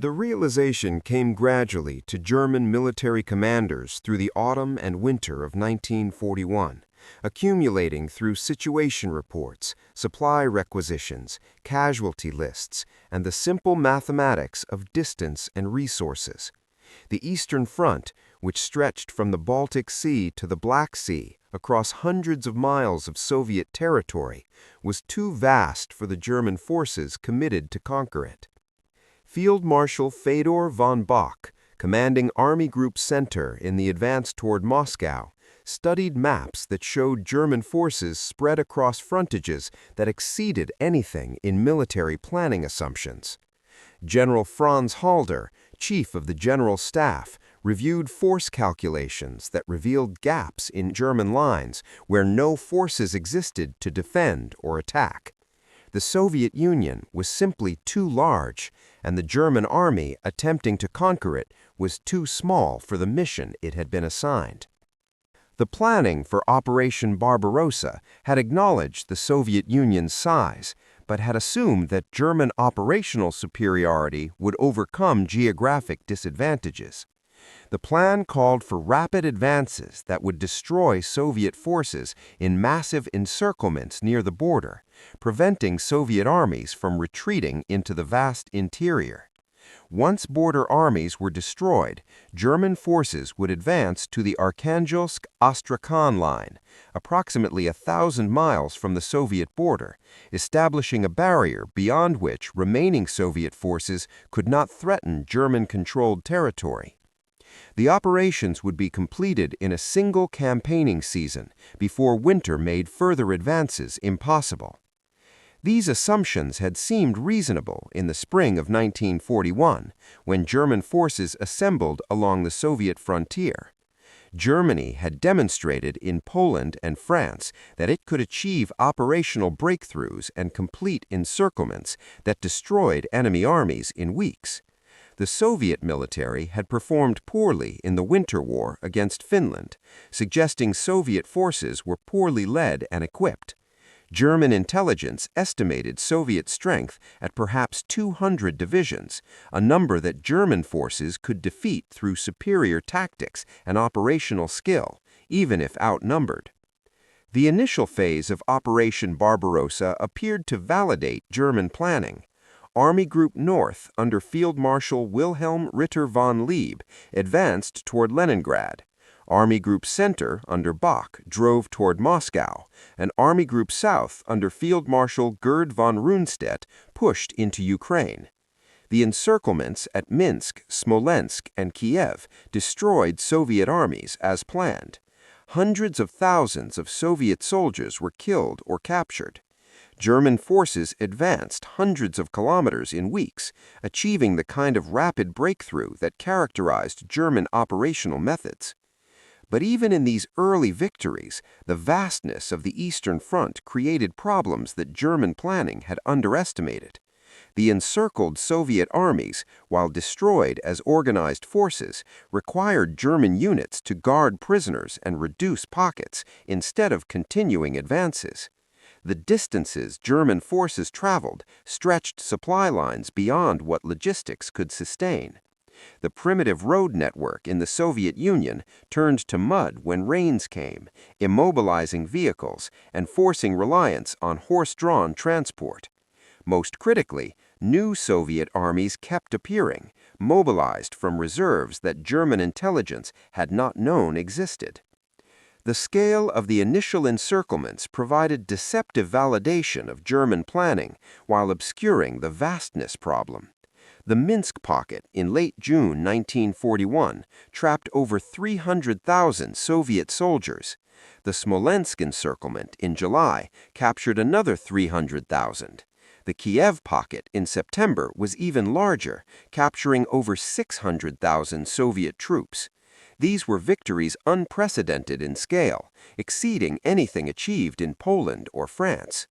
The realization came gradually to German military commanders through the autumn and winter of 1941, accumulating through situation reports, supply requisitions, casualty lists, and the simple mathematics of distance and resources. The Eastern Front, which stretched from the Baltic Sea to the Black Sea across hundreds of miles of Soviet territory, was too vast for the German forces committed to conquer it. Field Marshal Fedor von Bock, commanding Army Group Center in the advance toward Moscow, studied maps that showed German forces spread across frontages that exceeded anything in military planning assumptions. General Franz Halder, chief of the General Staff, reviewed force calculations that revealed gaps in German lines where no forces existed to defend or attack. The Soviet Union was simply too large, and the German army attempting to conquer it was too small for the mission it had been assigned. The planning for Operation Barbarossa had acknowledged the Soviet Union's size, but had assumed that German operational superiority would overcome geographic disadvantages. The plan called for rapid advances that would destroy Soviet forces in massive encirclements near the border, preventing Soviet armies from retreating into the vast interior. Once border armies were destroyed, German forces would advance to the Arkhangelsk-Astrakhan line, approximately 1,000 miles from the Soviet border, establishing a barrier beyond which remaining Soviet forces could not threaten German-controlled territory. The operations would be completed in a single campaigning season before winter made further advances impossible. These assumptions had seemed reasonable in the spring of 1941, when German forces assembled along the Soviet frontier. Germany had demonstrated in Poland and France that it could achieve operational breakthroughs and complete encirclements that destroyed enemy armies in weeks. The Soviet military had performed poorly in the Winter War against Finland, suggesting Soviet forces were poorly led and equipped. German intelligence estimated Soviet strength at perhaps 200 divisions, a number that German forces could defeat through superior tactics and operational skill, even if outnumbered. The initial phase of Operation Barbarossa appeared to validate German planning. Army Group North, under Field Marshal Wilhelm Ritter von Lieb, advanced toward Leningrad. Army Group Center, under Bock, drove toward Moscow, and Army Group South, under Field Marshal Gerd von Rundstedt, pushed into Ukraine. The encirclements at Minsk, Smolensk, and Kiev destroyed Soviet armies as planned. Hundreds of thousands of Soviet soldiers were killed or captured. German forces advanced hundreds of kilometers in weeks, achieving the kind of rapid breakthrough that characterized German operational methods. But even in these early victories, the vastness of the Eastern Front created problems that German planning had underestimated. The encircled Soviet armies, while destroyed as organized forces, required German units to guard prisoners and reduce pockets instead of continuing advances. The distances German forces traveled stretched supply lines beyond what logistics could sustain. The primitive road network in the Soviet Union turned to mud when rains came, immobilizing vehicles and forcing reliance on horse-drawn transport. Most critically, new Soviet armies kept appearing, mobilized from reserves that German intelligence had not known existed. The scale of the initial encirclements provided deceptive validation of German planning while obscuring the vastness problem. The Minsk pocket in late June 1941 trapped over 300,000 Soviet soldiers. The Smolensk encirclement in July captured another 300,000. The Kiev pocket in September was even larger, capturing over 600,000 Soviet troops. These were victories unprecedented in scale, exceeding anything achieved in Poland or France.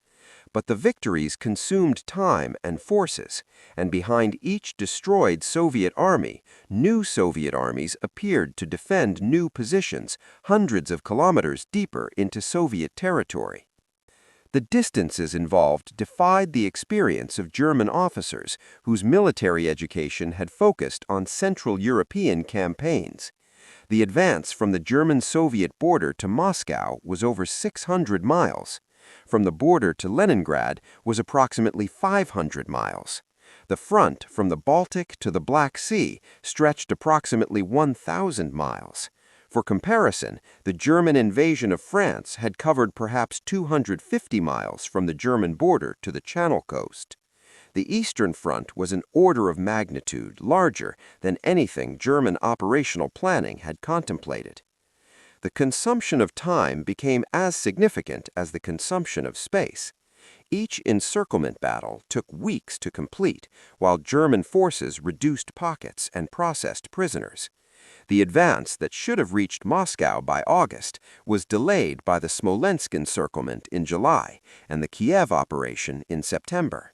But the victories consumed time and forces, and behind each destroyed Soviet army, new Soviet armies appeared to defend new positions hundreds of kilometers deeper into Soviet territory. The distances involved defied the experience of German officers whose military education had focused on Central European campaigns. The advance from the German-Soviet border to Moscow was over 600 miles. From the border to Leningrad was approximately 500 miles. The front from the Baltic to the Black Sea stretched approximately 1,000 miles. For comparison, the German invasion of France had covered perhaps 250 miles from the German border to the Channel coast. The Eastern Front was an order of magnitude larger than anything German operational planning had contemplated. The consumption of time became as significant as the consumption of space. Each encirclement battle took weeks to complete, while German forces reduced pockets and processed prisoners. The advance that should have reached Moscow by August was delayed by the Smolensk encirclement in July and the Kiev operation in September.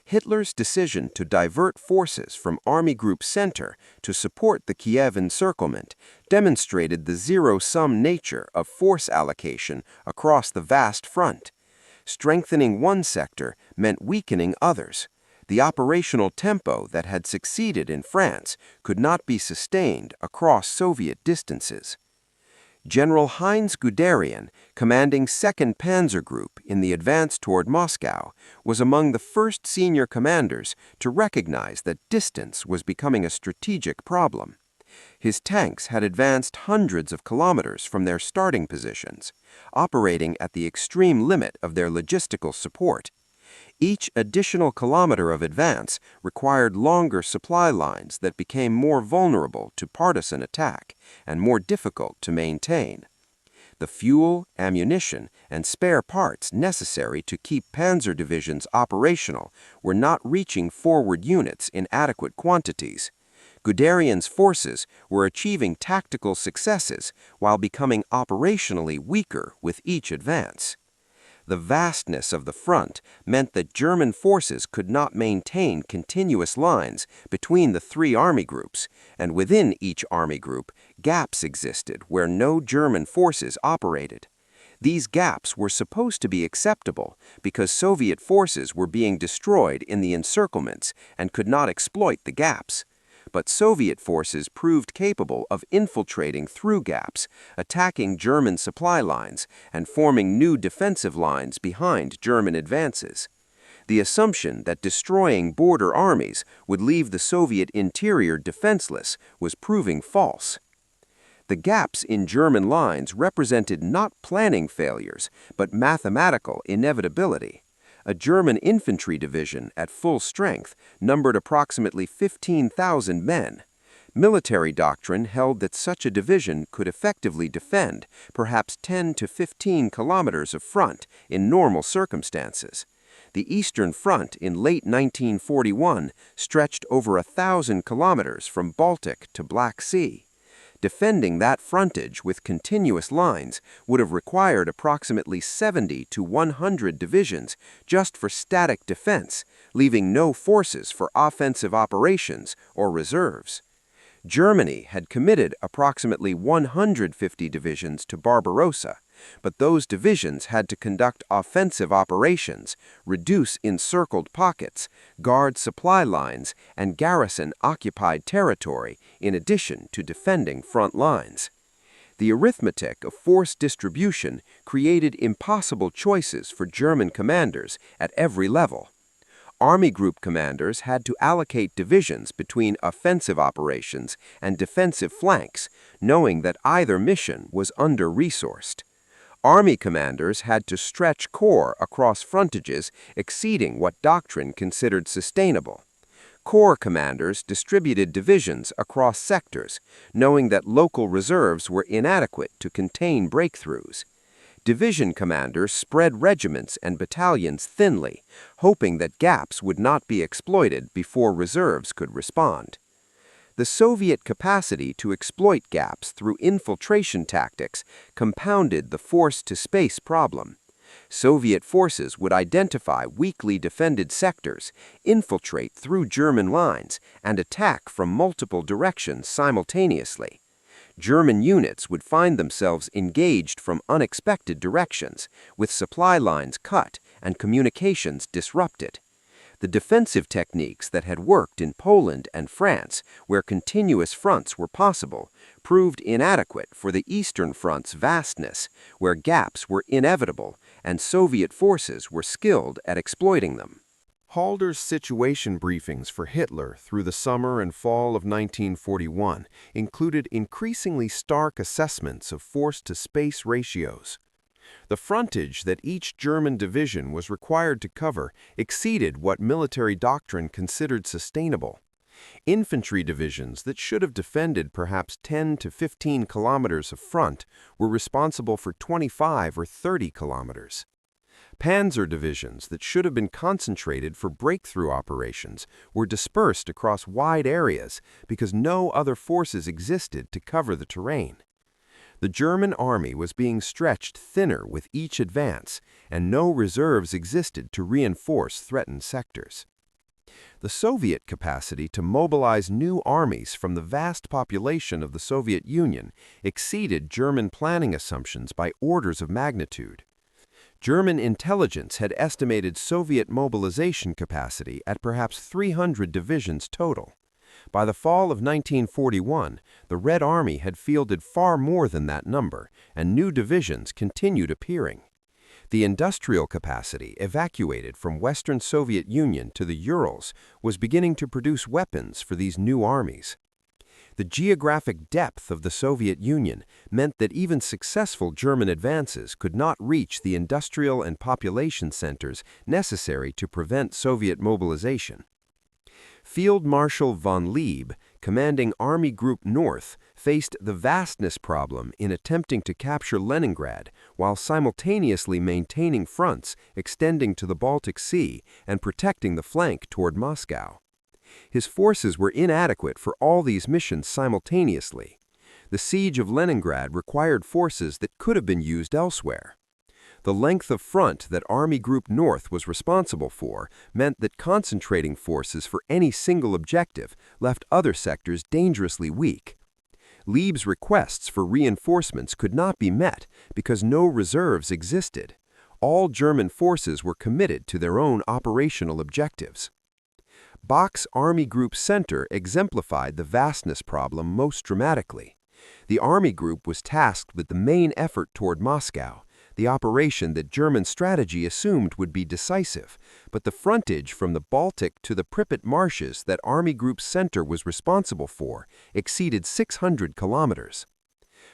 Hitler's decision to divert forces from Army Group Center to support the Kiev encirclement demonstrated the zero-sum nature of force allocation across the vast front. Strengthening one sector meant weakening others. The operational tempo that had succeeded in France could not be sustained across Soviet distances. General Heinz Guderian, commanding 2nd Panzer Group in the advance toward Moscow, was among the first senior commanders to recognize that distance was becoming a strategic problem. His tanks had advanced hundreds of kilometers from their starting positions, operating at the extreme limit of their logistical support. Each additional kilometer of advance required longer supply lines that became more vulnerable to partisan attack and more difficult to maintain. The fuel, ammunition, and spare parts necessary to keep panzer divisions operational were not reaching forward units in adequate quantities. Guderian's forces were achieving tactical successes while becoming operationally weaker with each advance. The vastness of the front meant that German forces could not maintain continuous lines between the three army groups, and within each army group, gaps existed where no German forces operated. These gaps were supposed to be acceptable because Soviet forces were being destroyed in the encirclements and could not exploit the gaps. But Soviet forces proved capable of infiltrating through gaps, attacking German supply lines, and forming new defensive lines behind German advances. The assumption that destroying border armies would leave the Soviet interior defenseless was proving false. The gaps in German lines represented not planning failures, but mathematical inevitability. A German infantry division at full strength numbered approximately 15,000 men. Military doctrine held that such a division could effectively defend perhaps 10 to 15 kilometers of front in normal circumstances. The Eastern Front in late 1941 stretched over 1,000 kilometers from Baltic to Black Sea. Defending that frontage with continuous lines would have required approximately 70 to 100 divisions just for static defense, leaving no forces for offensive operations or reserves. Germany had committed approximately 150 divisions to Barbarossa, but those divisions had to conduct offensive operations, reduce encircled pockets, guard supply lines, and garrison occupied territory in addition to defending front lines. The arithmetic of force distribution created impossible choices for German commanders at every level. Army Group commanders had to allocate divisions between offensive operations and defensive flanks, knowing that either mission was under-resourced. Army commanders had to stretch corps across frontages exceeding what doctrine considered sustainable. Corps commanders distributed divisions across sectors, knowing that local reserves were inadequate to contain breakthroughs. Division commanders spread regiments and battalions thinly, hoping that gaps would not be exploited before reserves could respond. The Soviet capacity to exploit gaps through infiltration tactics compounded the force-to-space problem. Soviet forces would identify weakly defended sectors, infiltrate through German lines, and attack from multiple directions simultaneously. German units would find themselves engaged from unexpected directions, with supply lines cut and communications disrupted. The defensive techniques that had worked in Poland and France, where continuous fronts were possible, proved inadequate for the Eastern Front's vastness, where gaps were inevitable and Soviet forces were skilled at exploiting them. Halder's situation briefings for Hitler through the summer and fall of 1941 included increasingly stark assessments of force-to-space ratios. The frontage that each German division was required to cover exceeded what military doctrine considered sustainable. Infantry divisions that should have defended perhaps 10 to 15 kilometers of front were responsible for 25 or 30 kilometers. Panzer divisions that should have been concentrated for breakthrough operations were dispersed across wide areas because no other forces existed to cover the terrain. The German army was being stretched thinner with each advance, and no reserves existed to reinforce threatened sectors. The Soviet capacity to mobilize new armies from the vast population of the Soviet Union exceeded German planning assumptions by orders of magnitude. German intelligence had estimated Soviet mobilization capacity at perhaps 300 divisions total. By the fall of 1941, the Red Army had fielded far more than that number, and new divisions continued appearing. The industrial capacity evacuated from Western Soviet Union to the Urals was beginning to produce weapons for these new armies. The geographic depth of the Soviet Union meant that even successful German advances could not reach the industrial and population centers necessary to prevent Soviet mobilization. Field Marshal von Lieb, commanding Army Group North, faced the vastness problem in attempting to capture Leningrad while simultaneously maintaining fronts extending to the Baltic Sea and protecting the flank toward Moscow. His forces were inadequate for all these missions simultaneously. The siege of Leningrad required forces that could have been used elsewhere. The length of front that Army Group North was responsible for meant that concentrating forces for any single objective left other sectors dangerously weak. Lieb's requests for reinforcements could not be met because no reserves existed. All German forces were committed to their own operational objectives. Bach's Army Group Center exemplified the vastness problem most dramatically. The Army Group was tasked with the main effort toward Moscow, the operation that German strategy assumed would be decisive, but the frontage from the Baltic to the Pripyat marshes that Army Group Center was responsible for exceeded 600 kilometers.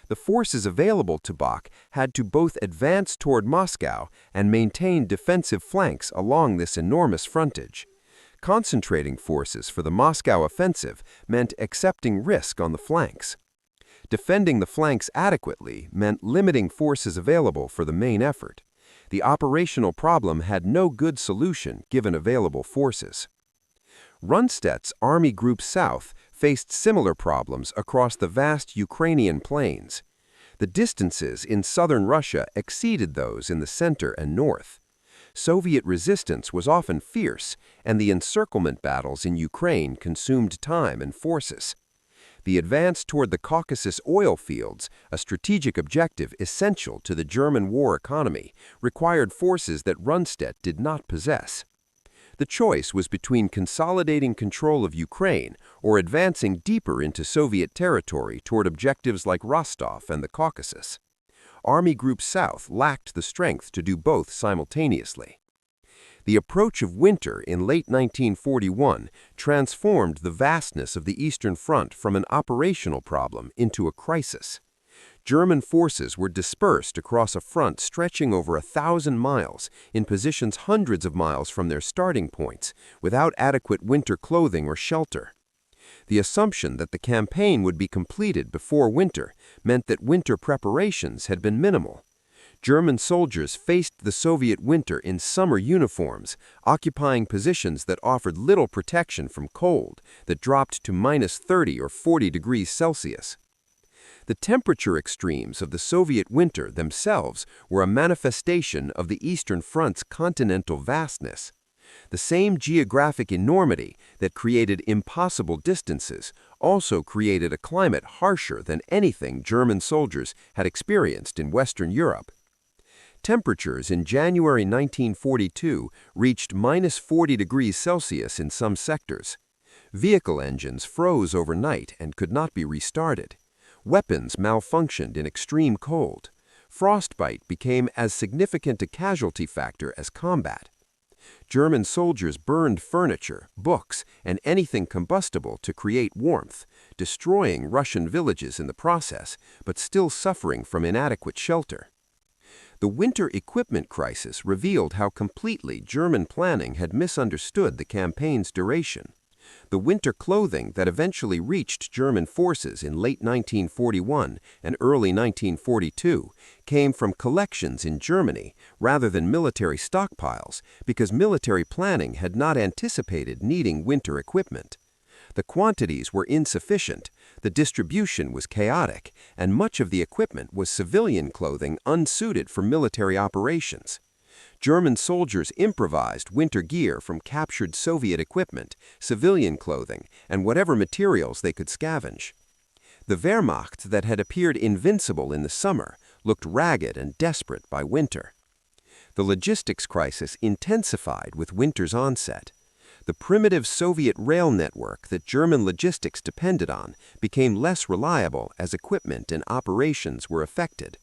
The forces available to Bach had to both advance toward Moscow and maintain defensive flanks along this enormous frontage. Concentrating forces for the Moscow offensive meant accepting risk on the flanks. Defending the flanks adequately meant limiting forces available for the main effort. The operational problem had no good solution given available forces. Rundstedt's Army Group South faced similar problems across the vast Ukrainian plains. The distances in southern Russia exceeded those in the center and north. Soviet resistance was often fierce, and the encirclement battles in Ukraine consumed time and forces. The advance toward the Caucasus oil fields, a strategic objective essential to the German war economy, required forces that Rundstedt did not possess. The choice was between consolidating control of Ukraine or advancing deeper into Soviet territory toward objectives like Rostov and the Caucasus. Army Group South lacked the strength to do both simultaneously. The approach of winter in late 1941 transformed the vastness of the Eastern Front from an operational problem into a crisis. German forces were dispersed across a front stretching over 1,000 miles in positions hundreds of miles from their starting points, without adequate winter clothing or shelter. The assumption that the campaign would be completed before winter meant that winter preparations had been minimal. German soldiers faced the Soviet winter in summer uniforms, occupying positions that offered little protection from cold that dropped to minus 30 or 40 degrees Celsius. The temperature extremes of the Soviet winter themselves were a manifestation of the Eastern Front's continental vastness. The same geographic enormity that created impossible distances also created a climate harsher than anything German soldiers had experienced in Western Europe. Temperatures in January 1942 reached -40 degrees Celsius in some sectors. Vehicle engines froze overnight and could not be restarted. Weapons malfunctioned in extreme cold. Frostbite became as significant a casualty factor as combat. German soldiers burned furniture, books, and anything combustible to create warmth, destroying Russian villages in the process, but still suffering from inadequate shelter. The winter equipment crisis revealed how completely German planning had misunderstood the campaign's duration. The winter clothing that eventually reached German forces in late 1941 and early 1942 came from collections in Germany rather than military stockpiles because military planning had not anticipated needing winter equipment. The quantities were insufficient, the distribution was chaotic, and much of the equipment was civilian clothing unsuited for military operations. German soldiers improvised winter gear from captured Soviet equipment, civilian clothing, and whatever materials they could scavenge. The Wehrmacht that had appeared invincible in the summer looked ragged and desperate by winter. The logistics crisis intensified with winter's onset. The primitive Soviet rail network that German logistics depended on became less reliable as equipment and operations were affected.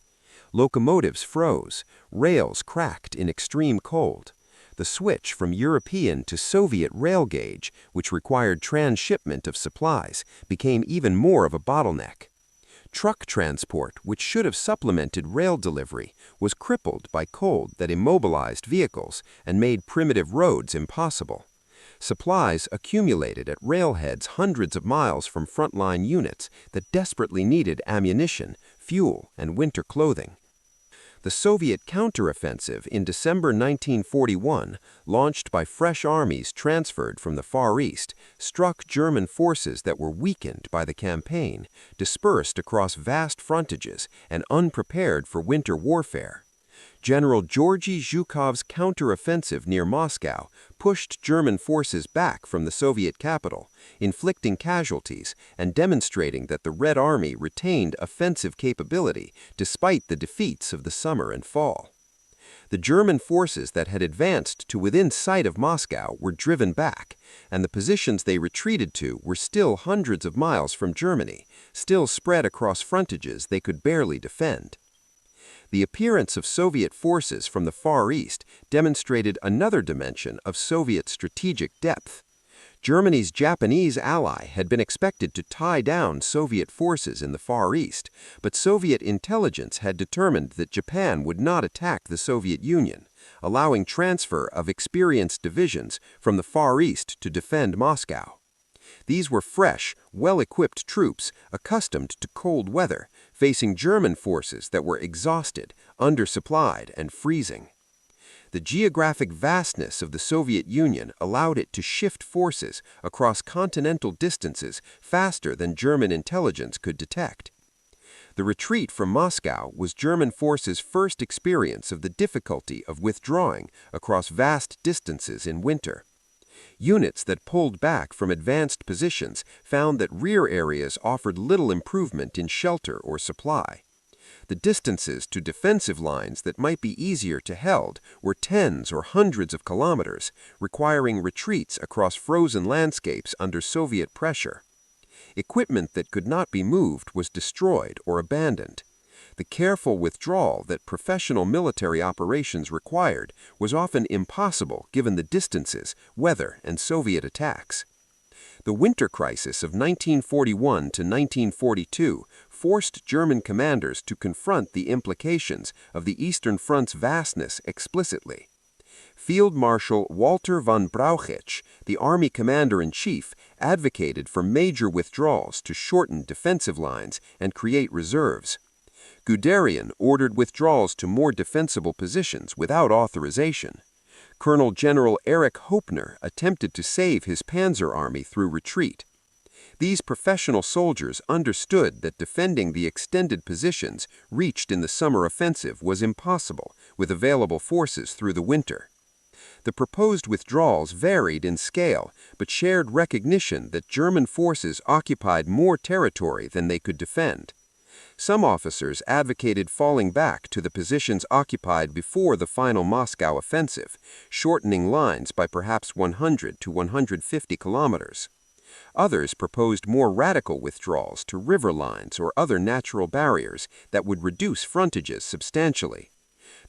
Locomotives froze, rails cracked in extreme cold. The switch from European to Soviet rail gauge, which required transshipment of supplies, became even more of a bottleneck. Truck transport, which should have supplemented rail delivery, was crippled by cold that immobilized vehicles and made primitive roads impossible. Supplies accumulated at railheads hundreds of miles from frontline units that desperately needed ammunition, fuel, and winter clothing. The Soviet counteroffensive in December 1941, launched by fresh armies transferred from the Far East, struck German forces that were weakened by the campaign, dispersed across vast frontages, and unprepared for winter warfare. General Georgy Zhukov's counteroffensive near Moscow pushed German forces back from the Soviet capital, inflicting casualties and demonstrating that the Red Army retained offensive capability despite the defeats of the summer and fall. The German forces that had advanced to within sight of Moscow were driven back, and the positions they retreated to were still hundreds of miles from Germany, still spread across frontages they could barely defend. The appearance of Soviet forces from the Far East demonstrated another dimension of Soviet strategic depth. Germany's Japanese ally had been expected to tie down Soviet forces in the Far East, but Soviet intelligence had determined that Japan would not attack the Soviet Union, allowing transfer of experienced divisions from the Far East to defend Moscow. These were fresh, well-equipped troops accustomed to cold weather, facing German forces that were exhausted, undersupplied, and freezing. The geographic vastness of the Soviet Union allowed it to shift forces across continental distances faster than German intelligence could detect. The retreat from Moscow was German forces' first experience of the difficulty of withdrawing across vast distances in winter. Units that pulled back from advanced positions found that rear areas offered little improvement in shelter or supply. The distances to defensive lines that might be easier to hold were tens or hundreds of kilometers, requiring retreats across frozen landscapes under Soviet pressure. Equipment that could not be moved was destroyed or abandoned. The careful withdrawal that professional military operations required was often impossible given the distances, weather, and Soviet attacks. The winter crisis of 1941 to 1942 forced German commanders to confront the implications of the Eastern Front's vastness explicitly. Field Marshal Walter von Brauchitsch, the Army Commander-in-Chief, advocated for major withdrawals to shorten defensive lines and create reserves. Guderian ordered withdrawals to more defensible positions without authorization. Colonel General Erich Hopner attempted to save his panzer army through retreat. These professional soldiers understood that defending the extended positions reached in the summer offensive was impossible with available forces through the winter. The proposed withdrawals varied in scale, but shared recognition that German forces occupied more territory than they could defend. Some officers advocated falling back to the positions occupied before the final Moscow offensive, shortening lines by perhaps 100 to 150 kilometers. Others proposed more radical withdrawals to river lines or other natural barriers that would reduce frontages substantially.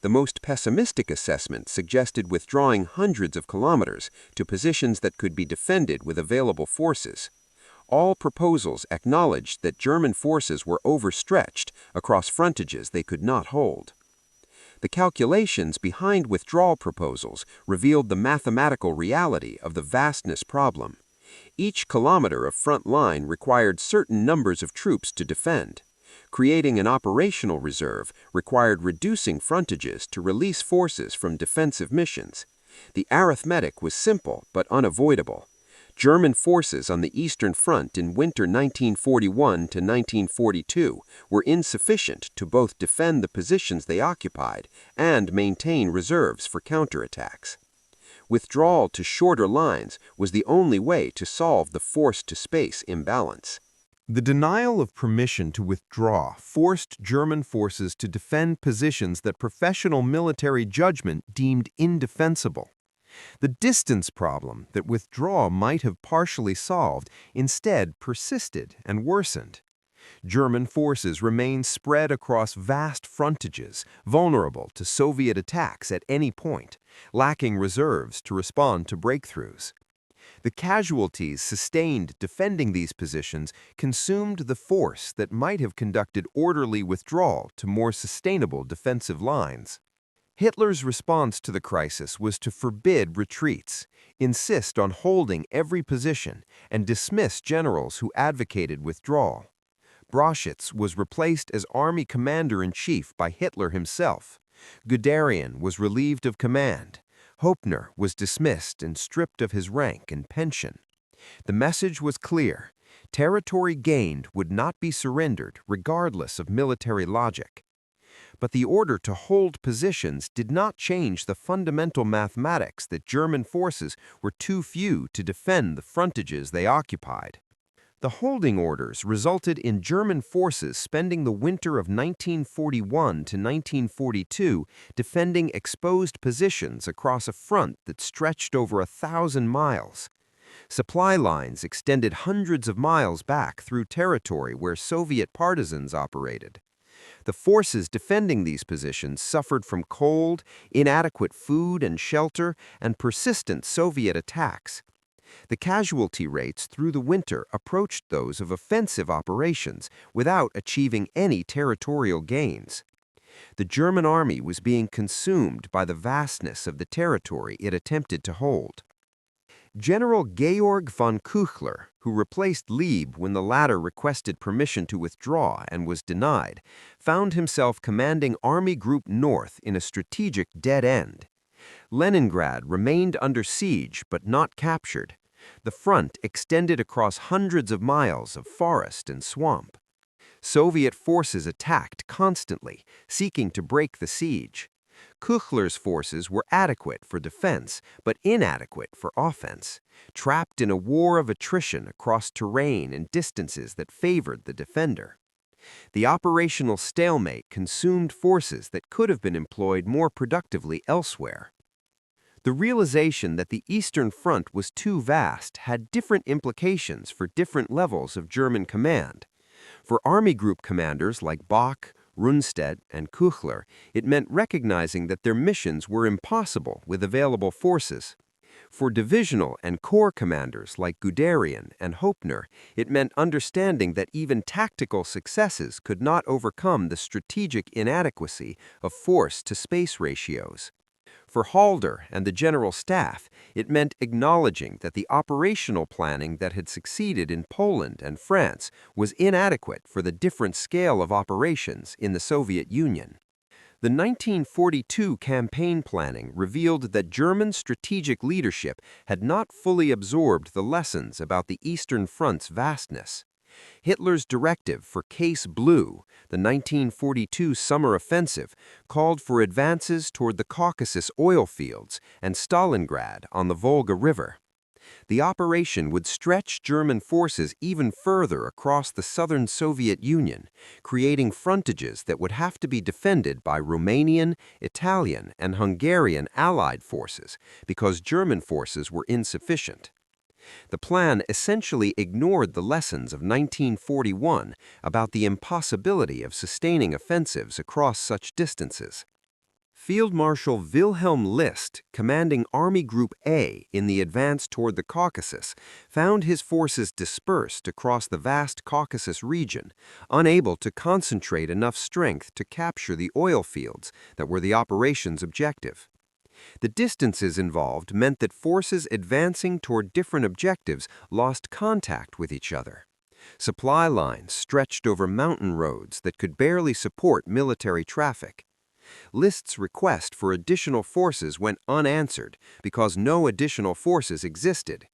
The most pessimistic assessment suggested withdrawing hundreds of kilometers to positions that could be defended with available forces. All proposals acknowledged that German forces were overstretched across frontages they could not hold. The calculations behind withdrawal proposals revealed the mathematical reality of the vastness problem. Each kilometer of front line required certain numbers of troops to defend. Creating an operational reserve required reducing frontages to release forces from defensive missions. The arithmetic was simple but unavoidable. German forces on the Eastern Front in winter 1941 to 1942 were insufficient to both defend the positions they occupied and maintain reserves for counterattacks. Withdrawal to shorter lines was the only way to solve the force-to-space imbalance. The denial of permission to withdraw forced German forces to defend positions that professional military judgment deemed indefensible. The distance problem that withdrawal might have partially solved instead persisted and worsened. German forces remained spread across vast frontages, vulnerable to Soviet attacks at any point, lacking reserves to respond to breakthroughs. The casualties sustained defending these positions consumed the force that might have conducted orderly withdrawal to more sustainable defensive lines. Hitler's response to the crisis was to forbid retreats, insist on holding every position, and dismiss generals who advocated withdrawal. Brauchitsch was replaced as army commander-in-chief by Hitler himself. Guderian was relieved of command. Hoepner was dismissed and stripped of his rank and pension. The message was clear. Territory gained would not be surrendered regardless of military logic. But the order to hold positions did not change the fundamental mathematics that German forces were too few to defend the frontages they occupied. The holding orders resulted in German forces spending the winter of 1941 to 1942 defending exposed positions across a front that stretched over 1,000 miles. Supply lines extended hundreds of miles back through territory where Soviet partisans operated. The forces defending these positions suffered from cold, inadequate food and shelter, and persistent Soviet attacks. The casualty rates through the winter approached those of offensive operations without achieving any territorial gains. The German army was being consumed by the vastness of the territory it attempted to hold. General Georg von Küchler, who replaced Lieb when the latter requested permission to withdraw and was denied, found himself commanding Army Group North in a strategic dead end. Leningrad remained under siege but not captured. The front extended across hundreds of miles of forest and swamp. Soviet forces attacked constantly, seeking to break the siege. Küchler's forces were adequate for defense, but inadequate for offense, trapped in a war of attrition across terrain and distances that favored the defender. The operational stalemate consumed forces that could have been employed more productively elsewhere. The realization that the Eastern Front was too vast had different implications for different levels of German command. For Army Group commanders like Bock, Rundstedt, and Küchler, it meant recognizing that their missions were impossible with available forces. For divisional and corps commanders like Guderian and Hoepner, it meant understanding that even tactical successes could not overcome the strategic inadequacy of force-to-space ratios. For Halder and the General Staff, it meant acknowledging that the operational planning that had succeeded in Poland and France was inadequate for the different scale of operations in the Soviet Union. The 1942 campaign planning revealed that German strategic leadership had not fully absorbed the lessons about the Eastern Front's vastness. Hitler's directive for Case Blue, the 1942 summer offensive, called for advances toward the Caucasus oil fields and Stalingrad on the Volga River. The operation would stretch German forces even further across the southern Soviet Union, creating frontages that would have to be defended by Romanian, Italian, and Hungarian Allied forces because German forces were insufficient. The plan essentially ignored the lessons of 1941 about the impossibility of sustaining offensives across such distances. Field Marshal Wilhelm List, commanding Army Group A in the advance toward the Caucasus, found his forces dispersed across the vast Caucasus region, unable to concentrate enough strength to capture the oil fields that were the operation's objective. The distances involved meant that forces advancing toward different objectives lost contact with each other. Supply lines stretched over mountain roads that could barely support military traffic. List's request for additional forces went unanswered because no additional forces existed.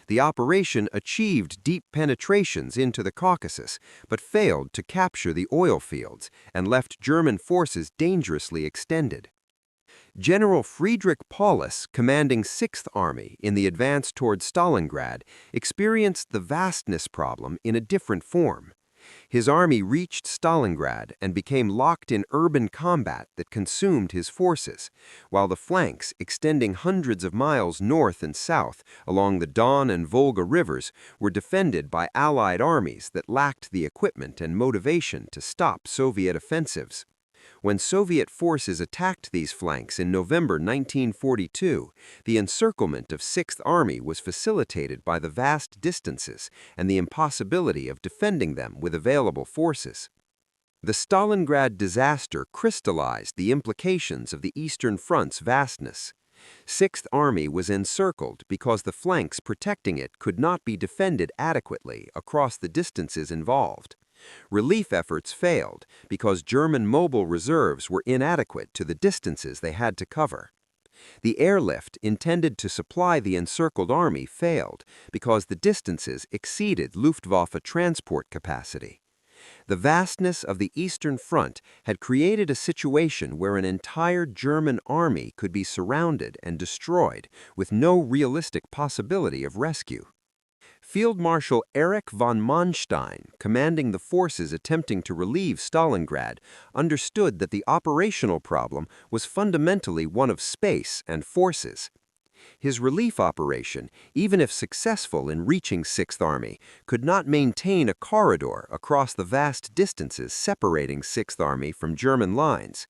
The operation achieved deep penetrations into the Caucasus, but failed to capture the oil fields and left German forces dangerously extended. General Friedrich Paulus, commanding 6th Army in the advance toward Stalingrad, experienced the vastness problem in a different form. His army reached Stalingrad and became locked in urban combat that consumed his forces, while the flanks, extending hundreds of miles north and south along the Don and Volga rivers, were defended by Allied armies that lacked the equipment and motivation to stop Soviet offensives. When Soviet forces attacked these flanks in November 1942, the encirclement of 6th Army was facilitated by the vast distances and the impossibility of defending them with available forces. The Stalingrad disaster crystallized the implications of the Eastern Front's vastness. 6th Army was encircled because the flanks protecting it could not be defended adequately across the distances involved. Relief efforts failed because German mobile reserves were inadequate to the distances they had to cover. The airlift intended to supply the encircled army failed because the distances exceeded Luftwaffe transport capacity. The vastness of the Eastern Front had created a situation where an entire German army could be surrounded and destroyed with no realistic possibility of rescue. Field Marshal Erich von Manstein, commanding the forces attempting to relieve Stalingrad, understood that the operational problem was fundamentally one of space and forces. His relief operation, even if successful in reaching 6th Army, could not maintain a corridor across the vast distances separating 6th Army from German lines.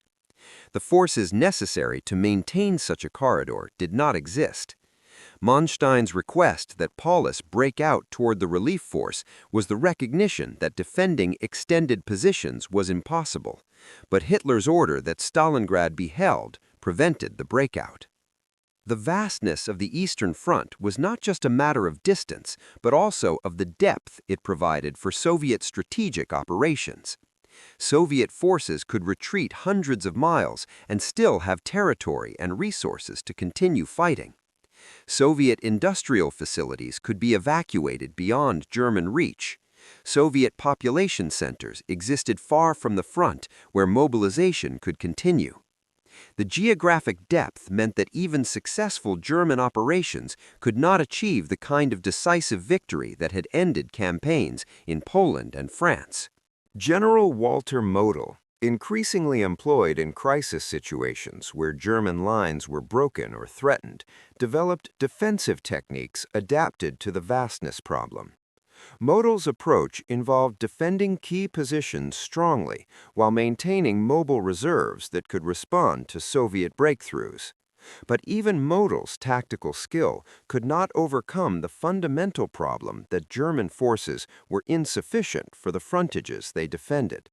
The forces necessary to maintain such a corridor did not exist. Manstein's request that Paulus break out toward the relief force was the recognition that defending extended positions was impossible, but Hitler's order that Stalingrad be held prevented the breakout. The vastness of the Eastern Front was not just a matter of distance, but also of the depth it provided for Soviet strategic operations. Soviet forces could retreat hundreds of miles and still have territory and resources to continue fighting. Soviet industrial facilities could be evacuated beyond German reach. Soviet population centers existed far from the front where mobilization could continue. The geographic depth meant that even successful German operations could not achieve the kind of decisive victory that had ended campaigns in Poland and France. General Walter Model, increasingly employed in crisis situations where German lines were broken or threatened, developed defensive techniques adapted to the vastness problem. Model's approach involved defending key positions strongly while maintaining mobile reserves that could respond to Soviet breakthroughs. But even Model's tactical skill could not overcome the fundamental problem that German forces were insufficient for the frontages they defended.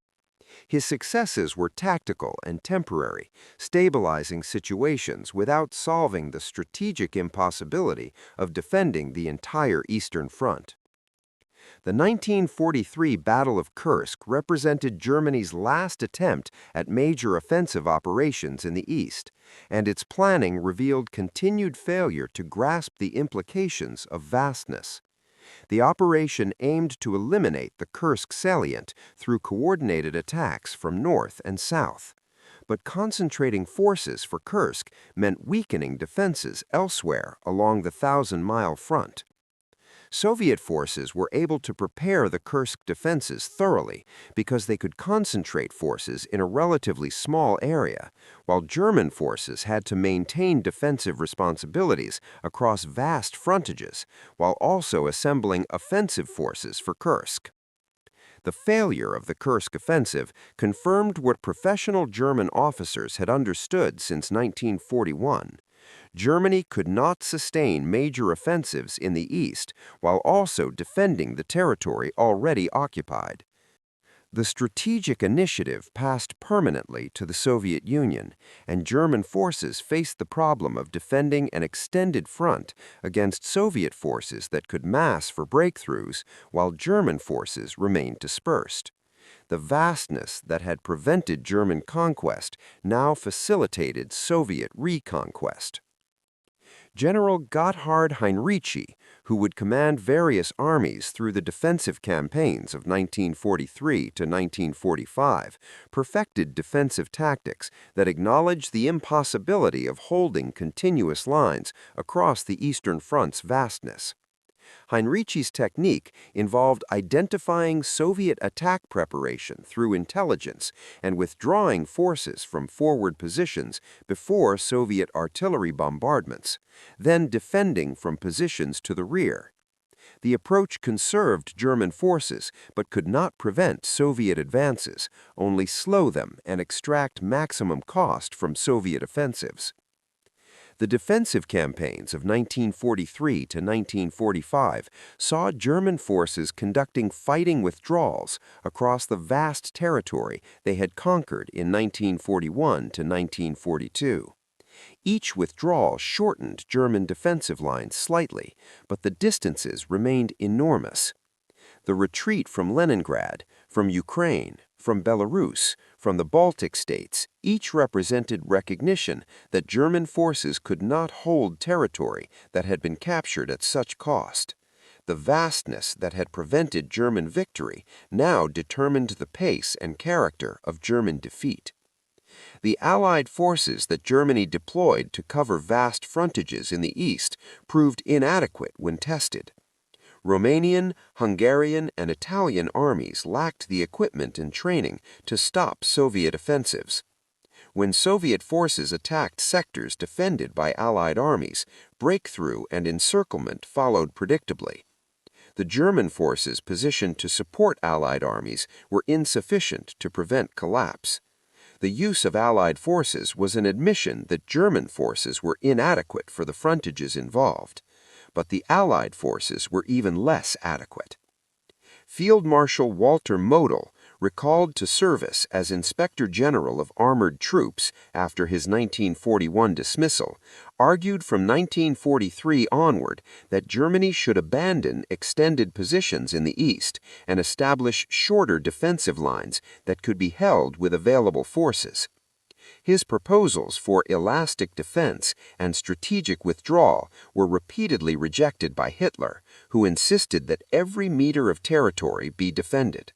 His successes were tactical and temporary, stabilizing situations without solving the strategic impossibility of defending the entire Eastern Front. The 1943 Battle of Kursk represented Germany's last attempt at major offensive operations in the East, and its planning revealed continued failure to grasp the implications of vastness. The operation aimed to eliminate the Kursk salient through coordinated attacks from north and south. But concentrating forces for Kursk meant weakening defenses elsewhere along the 1,000-mile front. Soviet forces were able to prepare the Kursk defenses thoroughly because they could concentrate forces in a relatively small area, while German forces had to maintain defensive responsibilities across vast frontages, while also assembling offensive forces for Kursk. The failure of the Kursk offensive confirmed what professional German officers had understood since 1941. Germany could not sustain major offensives in the east while also defending the territory already occupied. The strategic initiative passed permanently to the Soviet Union, and German forces faced the problem of defending an extended front against Soviet forces that could mass for breakthroughs while German forces remained dispersed. The vastness that had prevented German conquest now facilitated Soviet reconquest. General Gotthard Heinrici, who would command various armies through the defensive campaigns of 1943 to 1945, perfected defensive tactics that acknowledged the impossibility of holding continuous lines across the Eastern Front's vastness. Heinrici's technique involved identifying Soviet attack preparation through intelligence and withdrawing forces from forward positions before Soviet artillery bombardments, then defending from positions to the rear. The approach conserved German forces but could not prevent Soviet advances, only slow them and extract maximum cost from Soviet offensives. The defensive campaigns of 1943 to 1945 saw German forces conducting fighting withdrawals across the vast territory they had conquered in 1941 to 1942. Each withdrawal shortened German defensive lines slightly, but the distances remained enormous. The retreat from Leningrad, from Ukraine, from Belarus, from the Baltic states, each represented recognition that German forces could not hold territory that had been captured at such cost. The vastness that had prevented German victory now determined the pace and character of German defeat. The Allied forces that Germany deployed to cover vast frontages in the east proved inadequate when tested. Romanian, Hungarian, and Italian armies lacked the equipment and training to stop Soviet offensives. When Soviet forces attacked sectors defended by Allied armies, breakthrough and encirclement followed predictably. The German forces positioned to support Allied armies were insufficient to prevent collapse. The use of Allied forces was an admission that German forces were inadequate for the frontages involved. But the Allied forces were even less adequate. Field Marshal Walter Model, recalled to service as Inspector General of Armored Troops after his 1941 dismissal, argued from 1943 onward that Germany should abandon extended positions in the east and establish shorter defensive lines that could be held with available forces. His proposals for elastic defense and strategic withdrawal were repeatedly rejected by Hitler, who insisted that every meter of territory be defended.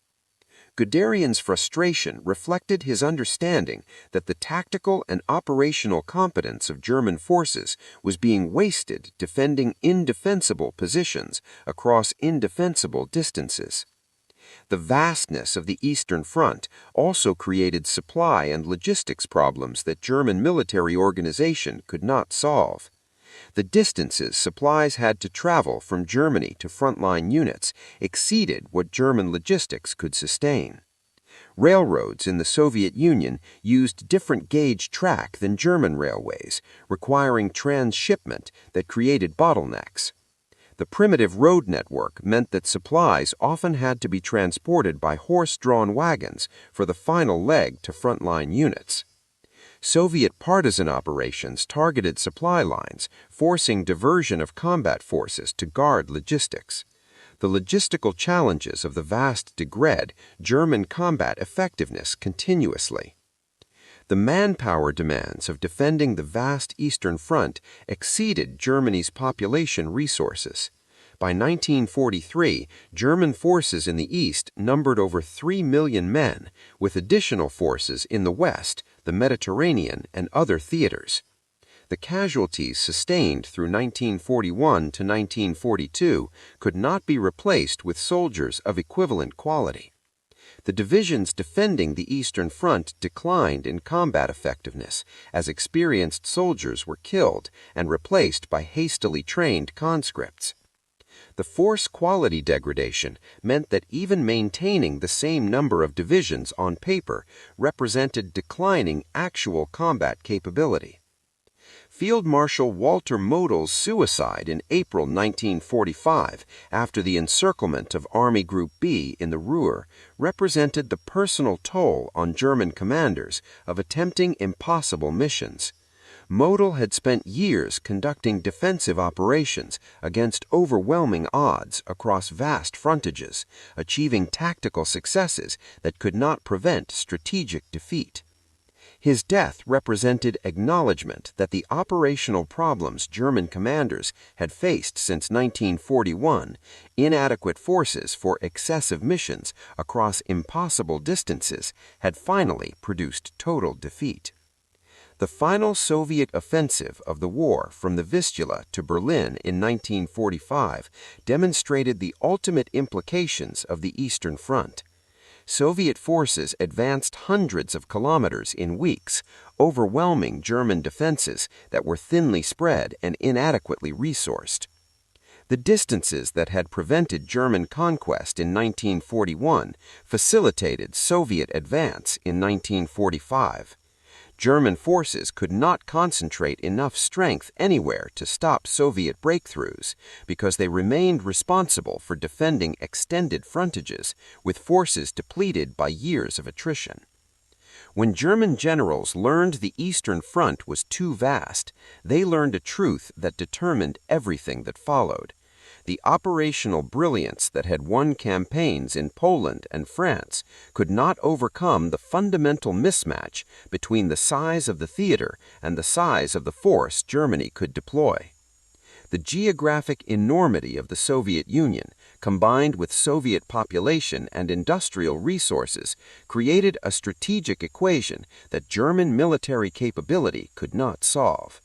Guderian's frustration reflected his understanding that the tactical and operational competence of German forces was being wasted defending indefensible positions across indefensible distances. The vastness of the Eastern Front also created supply and logistics problems that German military organization could not solve. The distances supplies had to travel from Germany to frontline units exceeded what German logistics could sustain. Railroads in the Soviet Union used different gauge track than German railways, requiring transshipment that created bottlenecks. The primitive road network meant that supplies often had to be transported by horse-drawn wagons for the final leg to frontline units. Soviet partisan operations targeted supply lines, forcing diversion of combat forces to guard logistics. The logistical challenges of the vast degrade German combat effectiveness continuously. The manpower demands of defending the vast Eastern Front exceeded Germany's population resources. By 1943, German forces in the East numbered over 3 million men, with additional forces in the West, the Mediterranean, and other theaters. The casualties sustained through 1941 to 1942 could not be replaced with soldiers of equivalent quality. The divisions defending the Eastern Front declined in combat effectiveness as experienced soldiers were killed and replaced by hastily trained conscripts. The force quality degradation meant that even maintaining the same number of divisions on paper represented declining actual combat capability. Field Marshal Walter Model's suicide in April 1945, after the encirclement of Army Group B in the Ruhr, represented the personal toll on German commanders of attempting impossible missions. Model had spent years conducting defensive operations against overwhelming odds across vast frontages, achieving tactical successes that could not prevent strategic defeat. His death represented acknowledgment that the operational problems German commanders had faced since 1941, inadequate forces for excessive missions across impossible distances, had finally produced total defeat. The final Soviet offensive of the war from the Vistula to Berlin in 1945 demonstrated the ultimate implications of the Eastern Front. Soviet forces advanced hundreds of kilometers in weeks, overwhelming German defenses that were thinly spread and inadequately resourced. The distances that had prevented German conquest in 1941 facilitated Soviet advance in 1945. German forces could not concentrate enough strength anywhere to stop Soviet breakthroughs because they remained responsible for defending extended frontages with forces depleted by years of attrition. When German generals learned the Eastern Front was too vast, they learned a truth that determined everything that followed. The operational brilliance that had won campaigns in Poland and France could not overcome the fundamental mismatch between the size of the theater and the size of the force Germany could deploy. The geographic enormity of the Soviet Union, combined with Soviet population and industrial resources, created a strategic equation that German military capability could not solve.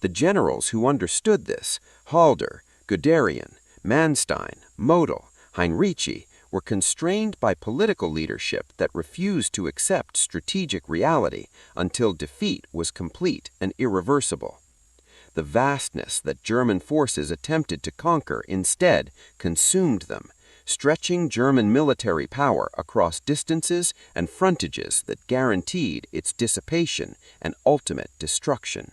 The generals who understood this, Halder, Guderian, Manstein, Model, Heinrici, were constrained by political leadership that refused to accept strategic reality until defeat was complete and irreversible. The vastness that German forces attempted to conquer instead consumed them, stretching German military power across distances and frontages that guaranteed its dissipation and ultimate destruction.